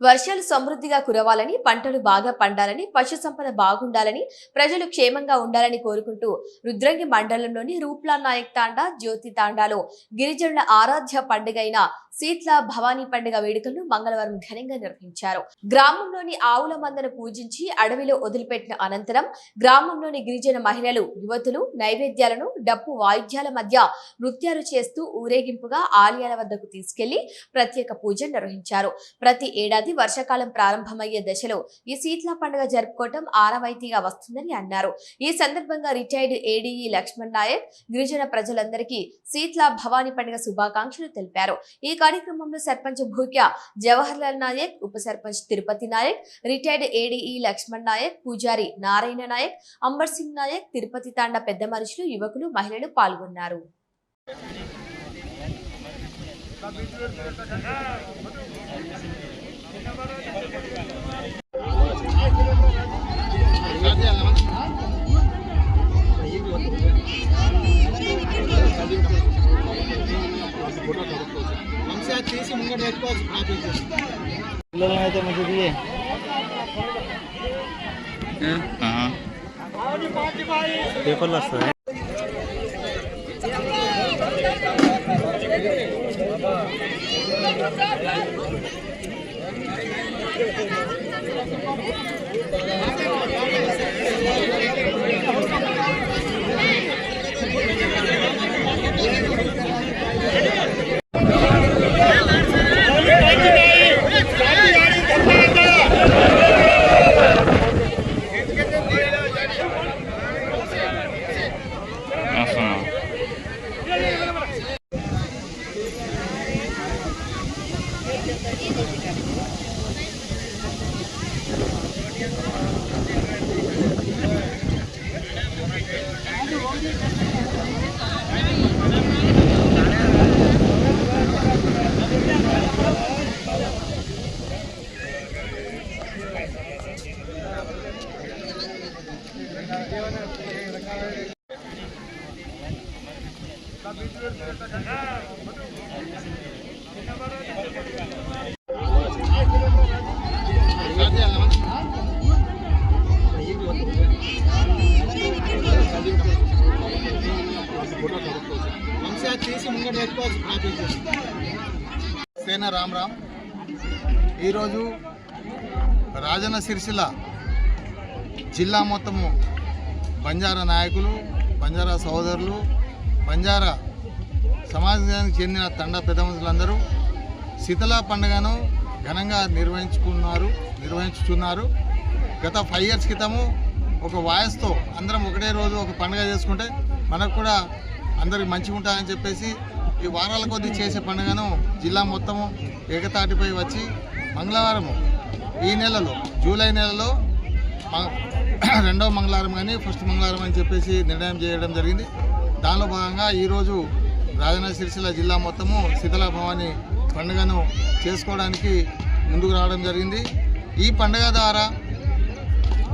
వర్షాలు సమృద్ధిగా కురవాలని, పంటలు బాగా పండాలని, పశు సంపద బాగుండాలని, ప్రజలు క్షేమంగా ఉండాలని కోరుకుంటూ రుద్రంగి మండలంలోని రూప్లా నాయక్ తాండా, జ్యోతి తాండాలో గిరిజనుల ఆరాధ్య పండుగైన శీత్ల భవానీ పండుగ వేడుకలను మంగళవారం ఘనంగా నిర్వహించారు. గ్రామంలోని ఆవుల మందను పూజించి అడవిలో వదిలిపెట్టిన అనంతరం గ్రామంలోని గిరిజన మహిళలు, యువతులు నైవేద్యాలను డప్పు వాయిద్యాల మధ్య నృత్యాలు చేస్తూ ఊరేగింపుగా ఆలయాల వద్దకు తీసుకెళ్లి ప్రత్యేక పూజలు నిర్వహించారు. ప్రతి ఏడాది వర్షాకాలం ప్రారంభమయ్యే దశలో ఈ శీత్ల పండుగ జరుపుకోవటం ఆనవాయితీగా వస్తుందని అన్నారు. ఈ సందర్భంగా రిటైర్డ్ ఏడీఈ లక్ష్మణ్ నాయక్ గిరిజన ప్రజలందరికీ శీత్ల భవానీ పండుగ శుభాకాంక్షలు తెలిపారు. ఈ కార్యక్రమంలో సర్పంచ్ భూక్య జవహర్లాల్ నాయక్, ఉప సర్పంచ్ తిరుపతి నాయక్, రిటైర్డ్ ఏడీఈ లక్ష్మణ్ నాయక్, పూజారి నారాయణ నాయక్, అంబర్ సింగ్ నాయక్, తిరుపతి తాండా పెద్ద మనుషులు, యువకులు, మహిళలు పాల్గొన్నారు. పిల్లలైతే మంచిది పేపర్లు వస్తాయి. సేన రామ్ రామ్. ఈరోజు రాజన్న సిరిసిల్ల జిల్లా మొత్తము బంజారా నాయకులు, బంజారా సోదరులు, బంజారా సమాజానికి చెందిన తండా పెద్ద మనుషులందరూ శీతల పండుగను ఘనంగా నిర్వహించుతున్నారు. గత 5 years క్రితము ఒక వాయిస్తో అందరం ఒకటే రోజు ఒక పండుగ చేసుకుంటే మనకు కూడా అందరికి మంచిగా ఉంటుందని చెప్పేసి ఈ వారాల కొద్దీ చేసే పండుగను జిల్లా మొత్తము ఏకతాటిపై వచ్చి మంగళవారం ఈ నెలలో జూలై నెలలో 2వ మంగళవారం కానీ 1st మంగళవారం అని చెప్పేసి నిర్ణయం చేయడం జరిగింది. దానిలో భాగంగా ఈరోజు రాజన్న సిరిసిల్ల జిల్లా మొత్తము శీతల భవానీ పండుగను చేసుకోవడానికి ముందుకు రావడం జరిగింది. ఈ పండుగ ద్వారా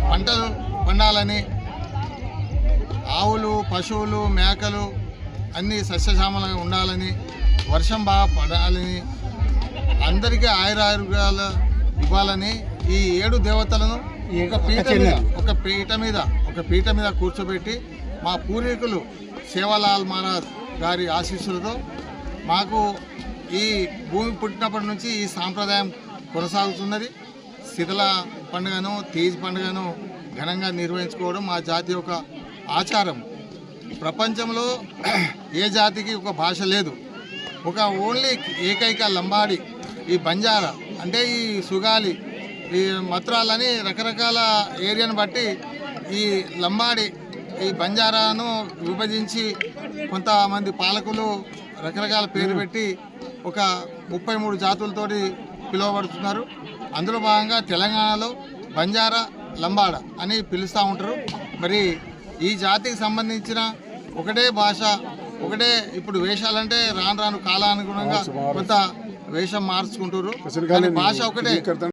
పంటలు పండాలని, ఆవులు, పశువులు, మేకలు అన్నీ సస్యశ్యామలంగా ఉండాలని, వర్షం బాగా పడాలని, అందరికీ ఆయురారోగ్యాలు ఇవ్వాలని ఈ 7 దేవతలను ఒక పీట మీద కూర్చోబెట్టి మా పూర్వీకులు సేవాలాల్ మహారాజ్ గారి ఆశీస్సులతో మాకు ఈ భూమి పుట్టినప్పటి నుంచి ఈ సాంప్రదాయం కొనసాగుతున్నది. శీతల పండుగను, తీజ్ పండుగను ఘనంగా నిర్వహించుకోవడం మా జాతి యొక్క ఆచారం. ప్రపంచంలో ఏ జాతికి ఒక భాష లేదు. ఒక ఓన్లీ ఏకైక లంబాడి ఈ బంజారా అంటే ఈ సుగాలి, ఈ మత్రాలని రకరకాల ఏరియాను బట్టి ఈ లంబాడి ఈ బంజారాను విభజించి కొంతమంది పాలకులు రకరకాల పేరు పెట్టి ఒక 33 జాతులతోటి పిలువబడుతున్నారు. అందులో భాగంగా తెలంగాణలో బంజారా, లంబాడ అని పిలుస్తూ ఉంటారు. మరి ఈ జాతికి సంబంధించిన ఒకటే భాష, ఒకటే. ఇప్పుడు వేషాలంటే రాను రాను కాలానుగుణంగా కొంత వేషం మార్చుకుంటారు, కానీ భాష ఒకటే.